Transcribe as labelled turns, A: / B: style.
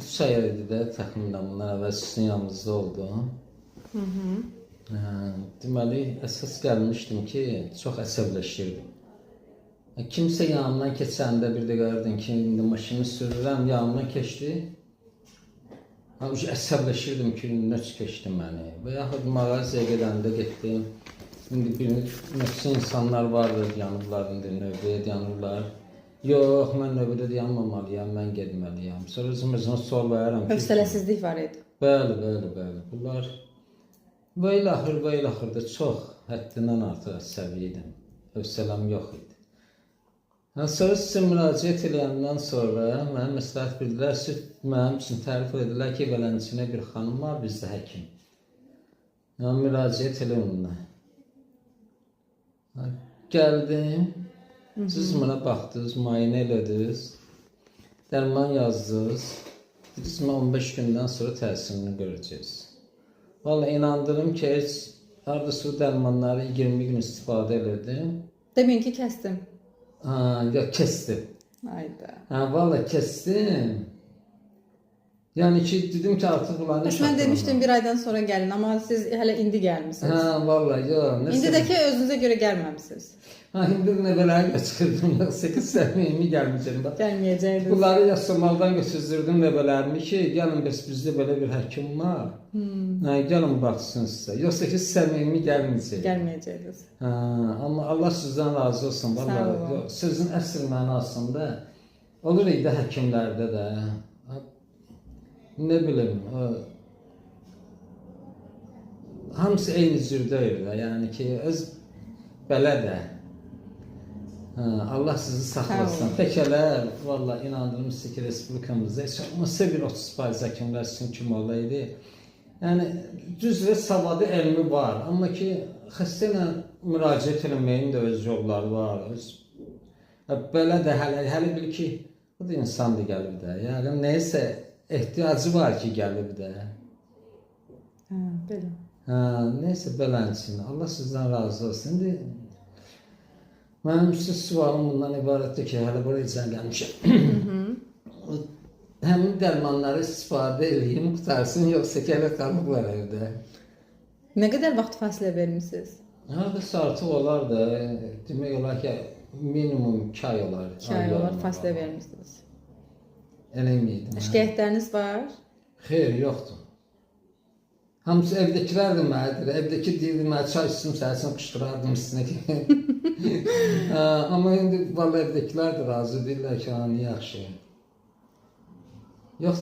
A: 3 ay idi də təxminən bundan əvvəl sizin yanınızda oldu. Deməli, əsas gəlmişdim ki, çox əsəbləşirdim. Kimsə yanımdan keçəndə bir də gördün ki, indi maşını sürürəm, yanımdan keçdi. Əsəbləşirdim ki, nöç keçdi məni. Və yaxud mağazaya gedəndə getdim. İndi bir nöçə insanlar vardır, yanırlar, indi növbəyə yanırlar. Yox, mən növbədə yanmamalıyam, mən getməliyəm. Sonra özümüzün sual verərəm ki...
B: Hövsələsizlik var idi.
A: Bəli. Bunlar və axırda çox həddindən artıq əsəbi idim. Hövsələm yox idi. Sonra sizə müraciət edəndən sonra mənə məsləhət bildilər, mənim üçün tərif edilər ki, belənçinə bir xanım var, bizdə həkim. Müraciət elə onunla. Gəldim, siz mənə baxdınız, müayinə elədiniz, dərman yazdınız, dediniz, mən 15 gündən sonra təsirini görəcəyiz. Vallahi inandırım ki, hardasa dərmanları 20 gün istifadə edirdim.
B: Demin ki, kəsdim.
A: Yok kestim.
B: Hayda.
A: Vallahi kestim. Yani ki dedim ki artık bunlar ne
B: Ben demiştim bir aydan sonra gelin ama siz hele indi gelmişsiniz.
A: Vallahi yok.
B: İndi de ki özünüze göre gelmemişsiniz.
A: İndi ne böyle götürdüm. 8 sene gelmeyeceğim.
B: Gelmeyeceğiniz.
A: Bunları yasamaldan götürdüm nebelerini ki gelin bizde böyle bir hekim var. Gelin baksın size. Yoksa ki samimi gelmeyecek.
B: Gelmeyeceğiniz.
A: Ama Allah sizden razı olsun. Vallahi sözün əsl mənasında olur idi həkimlərdə də. Ne bilim, hamısı eyni cür deyil də. Yəni ki, öz belə də. Allah sizi saxlasın. Təkələr, vallahi inandırım sizi ki, Respublikamızda heç olmasa bir 30% həkimlər sizin kimi olaydı. Yəni, düz və savadı elmi var. Amma ki, xəstə ilə müraciət eləməyin də öz yolları var. Belə də hələ bil ki, bu da insandır gəlib də. Yəni, neysə ehtiyacı var ki, gəlib də.
B: Belə.
A: Neysə, belənçin. Allah sizdən razı olsun. İndi mənim siz sualım bundan ibarətdir ki, hələ buraya can gəlmişəm. Həmin dərmanları istifadə edeyim, qutarsın, yoxsa ki, hələ qalıqlar evdə.
B: Nə qədər vaxt fasilə vermişsiniz?
A: Hardasa artıq olar da, demək olar ki, minimum 2 ay olar.
B: 2 ay olar fasilə vermişsiniz.
A: Elə miydim?
B: Şikayətləriniz var?
A: Xeyr, yoxdur. Hamısı evdəkilər də mənədir. Evdəki deyildi, mənə çay içsim, səhərsən qışqırardım üstünə ki. Amma indi vallahi evdəkilər də razı deyirlər ki, yaxşı.